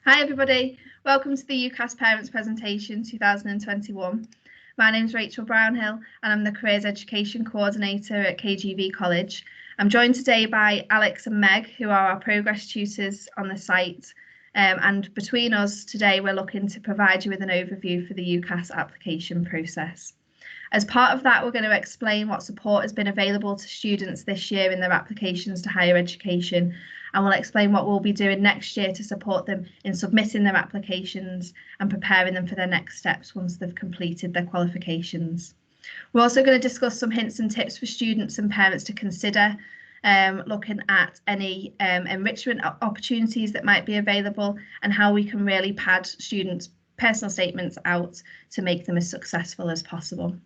Hi everybody, welcome to the Ucas Parents Presentation 2021. My name is Rachel Brownhill and I'm the Careers Education Coordinator at KGV College. I'm joined today by Alex and Meg, who are our progress tutors on the site. And between us today, we're looking to provide you with an overview for the Ucas application process. As part of that, we're going to explain what support has been available to students this year in their applications to higher education, and we'll explain what we'll be doing next year to support them in submitting their applications and preparing them for their next steps once they've completed their qualifications. We're also going to discuss some hints and tips for students and parents to consider, looking at any enrichment opportunities that might be available and how we can really pad students' personal statements out to make them as successful as possible.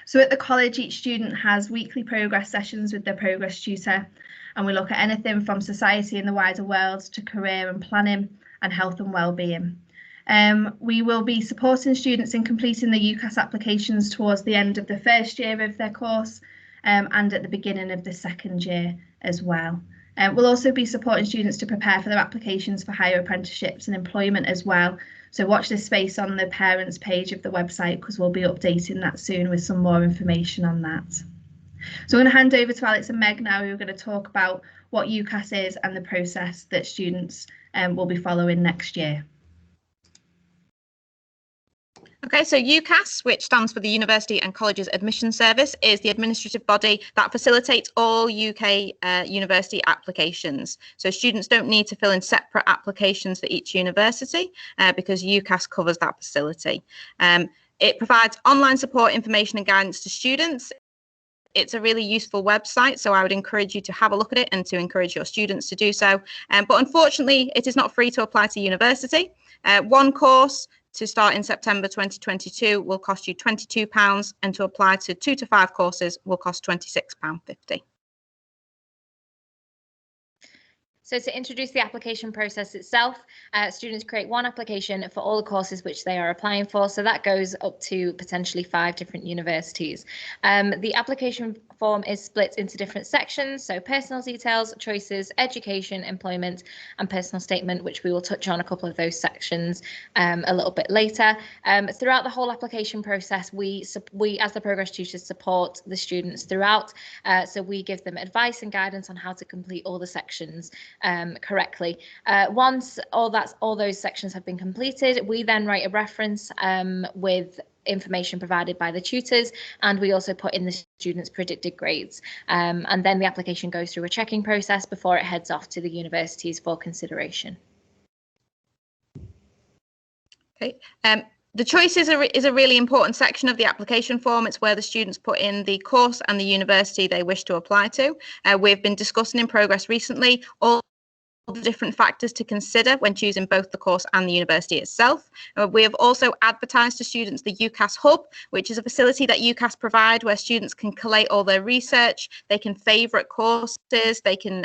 So at the college, each student has weekly progress sessions with their progress tutor, and we look at anything from society and the wider world to career and planning and health and well-being. We will be supporting students in completing the Ucas applications towards the end of the first year of their course and at the beginning of the second year as well. We'll also be supporting students to prepare for their applications for higher apprenticeships and employment as well. So watch this space on the parents page of the website because we'll be updating that soon with some more information on that. So I'm going to hand over to Alex and Meg now, who are going to talk about what Ucas is and the process that students will be following next year. Okay, so Ucas, which stands for the University and Colleges Admission Service, is the administrative body that facilitates all UK university applications. So students don't need to fill in separate applications for each university because Ucas covers that facility. It provides online support, information and guidance to students. It's a really useful website, so I would encourage you to have a look at it and to encourage your students to do so. But unfortunately, it is not free to apply to university. One course to start in September 2022 will cost you £22, and to apply to 2 to 5 courses will cost £26.50. So to introduce the application process itself, students create one application for all the courses which they are applying for. So that goes up to potentially 5 different universities. The application form is split into different sections. So personal details, choices, education, employment, and personal statement, which we will touch on a couple of those sections a little bit later. Throughout the whole application process, we as the progress tutors support the students throughout. So we give them advice and guidance on how to complete all the sections correctly. Once all those sections have been completed, we then write a reference with information provided by the tutors, and we also put in the students' predicted grades. And then the application goes through a checking process before it heads off to the universities for consideration. Okay. The choices is a really important section of the application form. It's where the students put in the course and the university they wish to apply to. We've been discussing in progress recently all the different factors to consider when choosing both the course and the university itself. We have also advertised to students the Ucas Hub, which is a facility that Ucas provide where students can collate all their research, they can favourite courses, they can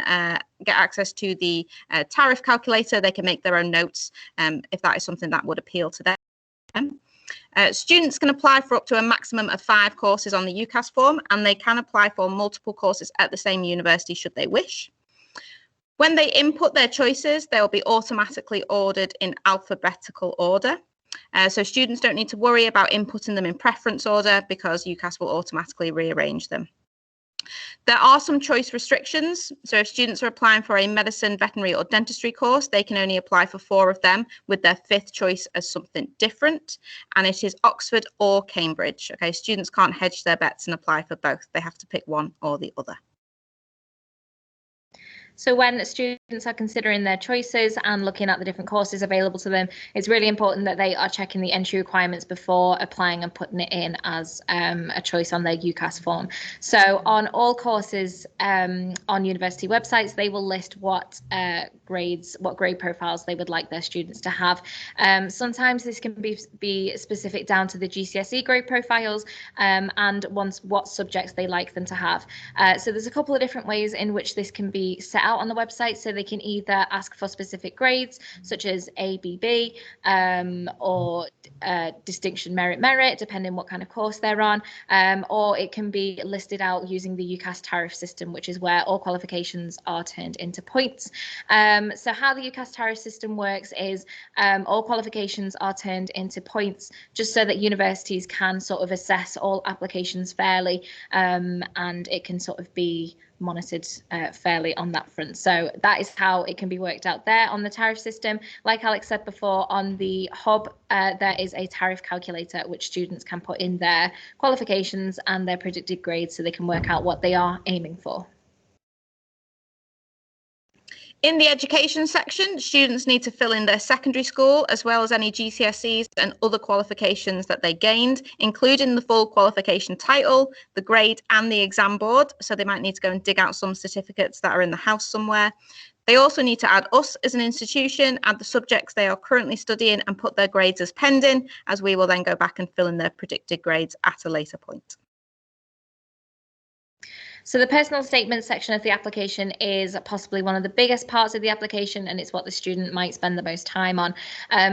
get access to the tariff calculator, they can make their own notes if that is something that would appeal to them. Students can apply for up to a maximum of 5 courses on the Ucas form, and they can apply for multiple courses at the same university should they wish. When they input their choices, they will be automatically ordered in alphabetical order. So students don't need to worry about inputting them in preference order because Ucas will automatically rearrange them. There are some choice restrictions. So if students are applying for a medicine, veterinary or dentistry course, they can only apply for 4 of them with their 5th choice as something different. And it is Oxford or Cambridge. Okay, students can't hedge their bets and apply for both. They have to pick one or the other. So when students are considering their choices and looking at the different courses available to them, it's really important that they are checking the entry requirements before applying and putting it in as a choice on their Ucas form. So on all courses on university websites, they will list what grade profiles they would like their students to have. Sometimes this can be specific down to the GCSE grade profiles and what subjects they like them to have. So there's a couple of different ways in which this can be set out on the website, so they can either ask for specific grades such as ABB or distinction merit, depending what kind of course they're on, or it can be listed out using the Ucas tariff system, which is where all qualifications are turned into points. So how the Ucas tariff system works is all qualifications are turned into points, just so that universities can sort of assess all applications fairly, and it can sort of be monitored fairly on that front. So that is how it can be worked out there on the tariff system. Like Alex said before, on the hub, there is a tariff calculator which students can put in their qualifications and their predicted grades, so they can work out what they are aiming for. In the education section, students need to fill in their secondary school, as well as any GCSEs and other qualifications that they gained, including the full qualification title, the grade and the exam board. So they might need to go and dig out some certificates that are in the house somewhere. They also need to add us as an institution, add the subjects they are currently studying, and put their grades as pending, as we will then go back and fill in their predicted grades at a later point. So the personal statement section of the application is possibly one of the biggest parts of the application, and it's what the student might spend the most time on.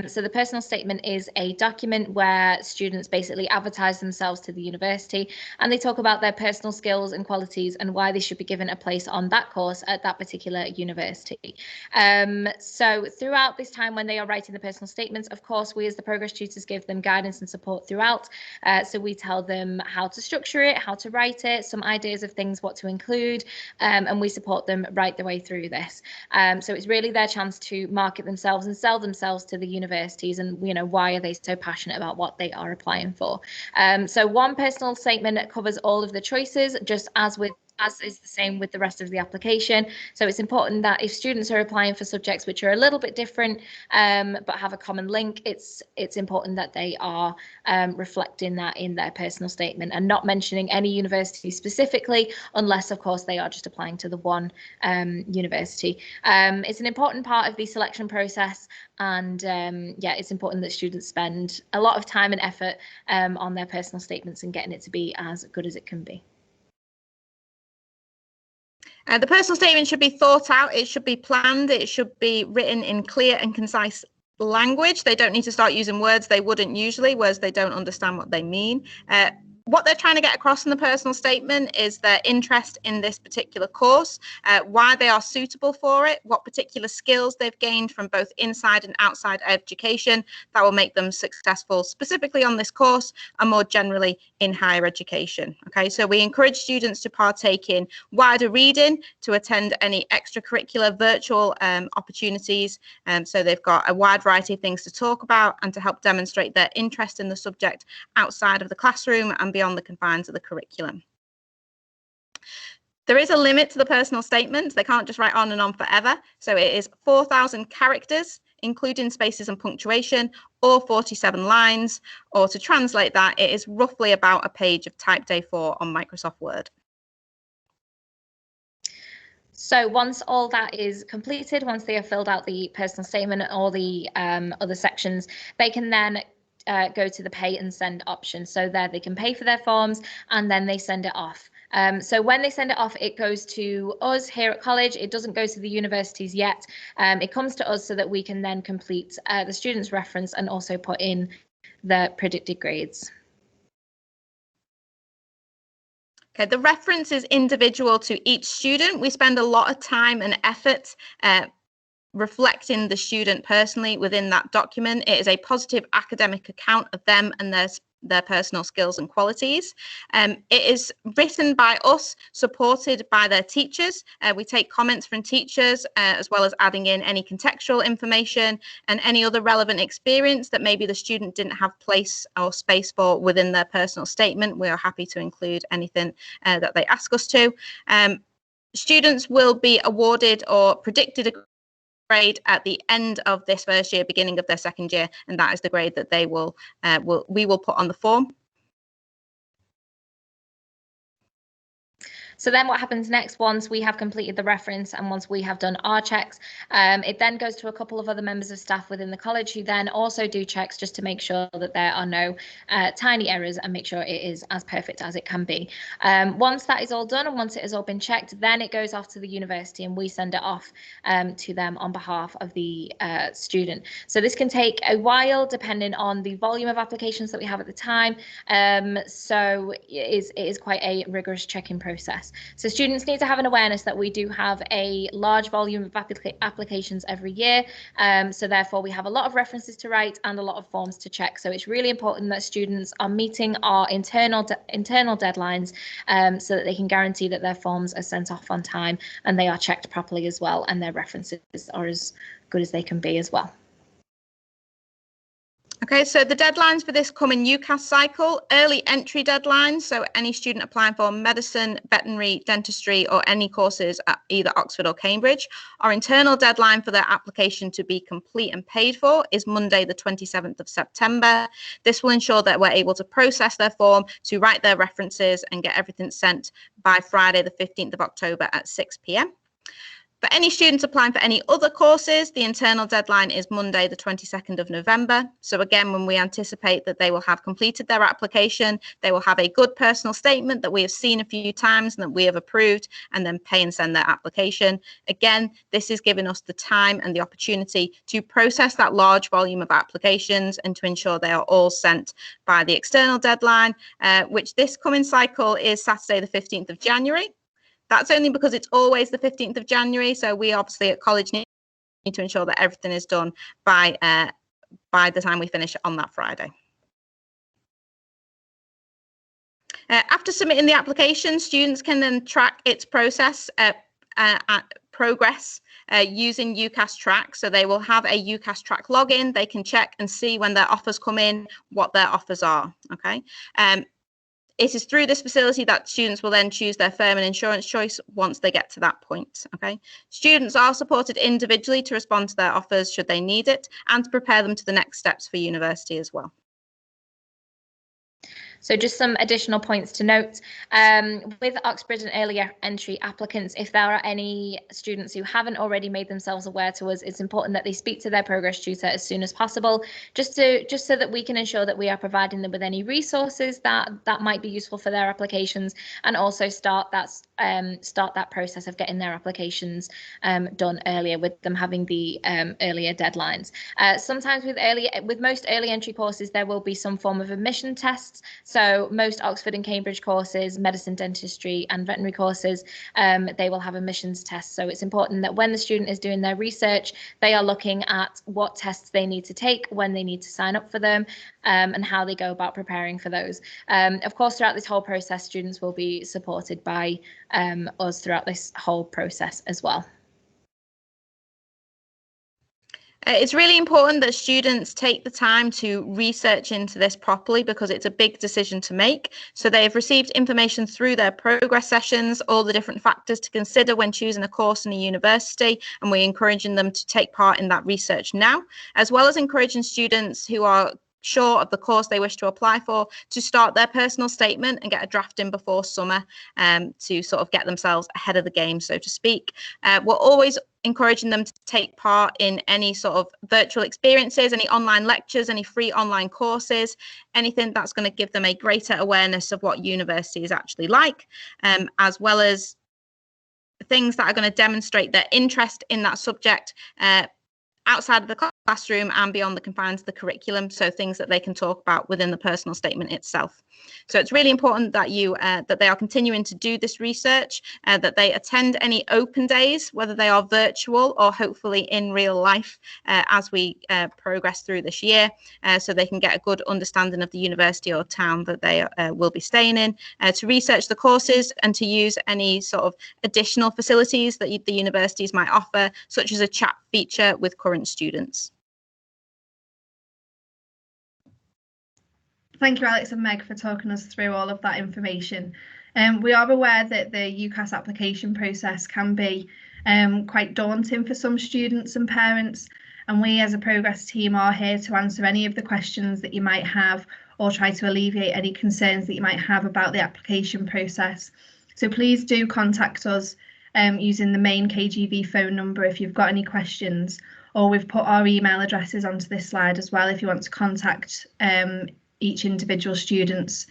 So the personal statement is a document where students basically advertise themselves to the university, and they talk about their personal skills and qualities and why they should be given a place on that course at that particular university. So throughout this time when they are writing the personal statements, of course, we as the progress tutors give them guidance and support throughout. So we tell them how to structure it, how to write it, some ideas of things what to include, and we support them right the way through this. So it's really their chance to market themselves and sell themselves to the universities, and why are they so passionate about what they are applying for. So one personal statement covers all of the choices, just as is the same with the rest of the application. So it's important that if students are applying for subjects which are a little bit different but have a common link, it's important that they are reflecting that in their personal statement and not mentioning any university specifically, unless of course they are just applying to the one university. It's an important part of the selection process, and yeah, it's important that students spend a lot of time and effort on their personal statements and getting it to be as good as it can be. The personal statement should be thought out, it should be planned, it should be written in clear and concise language. They don't need to start using words they wouldn't usually, words they don't understand what they mean. What they're trying to get across in the personal statement is their interest in this particular course, why they are suitable for it, what particular skills they've gained from both inside and outside education that will make them successful specifically on this course and more generally in higher education. Okay, so we encourage students to partake in wider reading, to attend any extracurricular virtual opportunities, so they've got a wide variety of things to talk about and to help demonstrate their interest in the subject outside of the classroom and beyond the confines of the curriculum. There is a limit to the personal statement. They can't just write on and on forever. So it is 4,000 characters, including spaces and punctuation, or 47 lines, or to translate that, it is roughly about a page of typed A4 on Microsoft Word. So once all that is completed, once they have filled out the personal statement and all the other sections, they can then go to the pay and send option. So there they can pay for their forms and then they send it off. So when they send it off, it goes to us here at college. It doesn't go to the universities yet. It comes to us so that we can then complete the student's reference and also put in the predicted grades. Okay, the reference is individual to each student. We spend a lot of time and effort reflecting the student personally within that document. It is a positive academic account of them and their personal skills and qualities. It is written by us, supported by their teachers. We take comments from teachers, as well as adding in any contextual information and any other relevant experience that maybe the student didn't have place or space for within their personal statement. We are happy to include anything that they ask us to. Students will be awarded or predicted a grade at the end of this first year, beginning of their second year, and that is the grade that they we will put on the form. So then what happens next, once we have completed the reference and once we have done our checks, it then goes to a couple of other members of staff within the college who then also do checks just to make sure that there are no tiny errors and make sure it is as perfect as it can be. Once that is all done and once it has all been checked, then it goes off to the university and we send it off to them on behalf of the student. So this can take a while depending on the volume of applications that we have at the time. So it is quite a rigorous checking process. So students need to have an awareness that we do have a large volume of applications every year. So therefore we have a lot of references to write and a lot of forms to check. So it's really important that students are meeting our internal deadlines so that they can guarantee that their forms are sent off on time and they are checked properly as well, and their references are as good as they can be as well. Okay, so the deadlines for this coming Ucas cycle: early entry deadlines, so any student applying for medicine, veterinary, dentistry or any courses at either Oxford or Cambridge. Our internal deadline for their application to be complete and paid for is Monday the 27th of September. This will ensure that we're able to process their form, to write their references and get everything sent by Friday the 15th of October at 6 p.m. For any students applying for any other courses, the internal deadline is Monday, the 22nd of November. So again, when we anticipate that they will have completed their application, they will have a good personal statement that we have seen a few times and that we have approved, and then pay and send their application. Again, this is giving us the time and the opportunity to process that large volume of applications and to ensure they are all sent by the external deadline, which this coming cycle is Saturday, the 15th of January. That's only because it's always the 15th of January. So we obviously at college need to ensure that everything is done by the time we finish on that Friday. After submitting the application, students can then track its process progress using Ucas Track. So they will have a Ucas Track login. They can check and see when their offers come in, what their offers are. Okay. It is through this facility that students will then choose their firm and insurance choice once they get to that point. Okay. Students are supported individually to respond to their offers should they need it, and to prepare them to the next steps for university as well. So just some additional points to note. With Oxford and earlier entry applicants, if there are any students who haven't already made themselves aware to us, it's important that they speak to their progress tutor as soon as possible, just so that we can ensure that we are providing them with any resources that might be useful for their applications, and also start that process of getting their applications done earlier, with them having the earlier deadlines. Sometimes with most early entry courses, there will be some form of admission tests. So most Oxford and Cambridge courses, medicine, dentistry and veterinary courses, they will have admissions tests. So it's important that when the student is doing their research, they are looking at what tests they need to take, when they need to sign up for them, and how they go about preparing for those. Of course, throughout this whole process, students will be supported by us throughout this whole process as well. It's really important that students take the time to research into this properly, because it's a big decision to make. So they have received information through their progress sessions, all the different factors to consider when choosing a course in a university, and we're encouraging them to take part in that research now, as well as encouraging students who are sure of the course they wish to apply for to start their personal statement and get a draft in before summer, to sort of get themselves ahead of the game, so to speak. We're always encouraging them to take part in any sort of virtual experiences, any online lectures, any free online courses, anything that's going to give them a greater awareness of what university is actually like, as well as things that are going to demonstrate their interest in that subject outside of the classroom and beyond the confines of the curriculum, so things that they can talk about within the personal statement itself. So it's really important that that they are continuing to do this research, that they attend any open days, whether they are virtual or hopefully in real life, as we progress through this year, so they can get a good understanding of the university or town that they will be staying in, to research the courses and to use any sort of additional facilities that the universities might offer, such as a chat feature with current students. Thank you, Alex and Meg, for talking us through all of that information. We are aware that the Ucas application process can be quite daunting for some students and parents, and we as a progress team are here to answer any of the questions that you might have, or try to alleviate any concerns that you might have about the application process. So please do contact us using the main KGV phone number if you've got any questions, or we've put our email addresses onto this slide as well if you want to contact each individual student's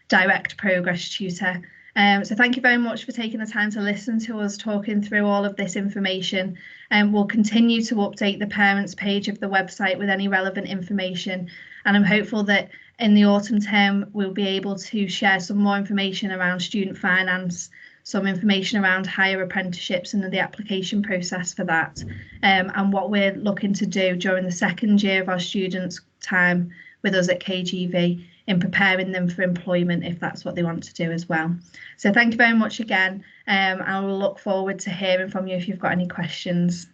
direct progress tutor. So thank you very much for taking the time to listen to us talking through all of this information, and we'll continue to update the parents page of the website with any relevant information, and I'm hopeful that in the autumn term we'll be able to share some more information around student finance, some information around higher apprenticeships and the application process for that, and what we're looking to do during the second year of our students' time with us at KGV in preparing them for employment if that's what they want to do as well. So thank you very much again. I will look forward to hearing from you if you've got any questions.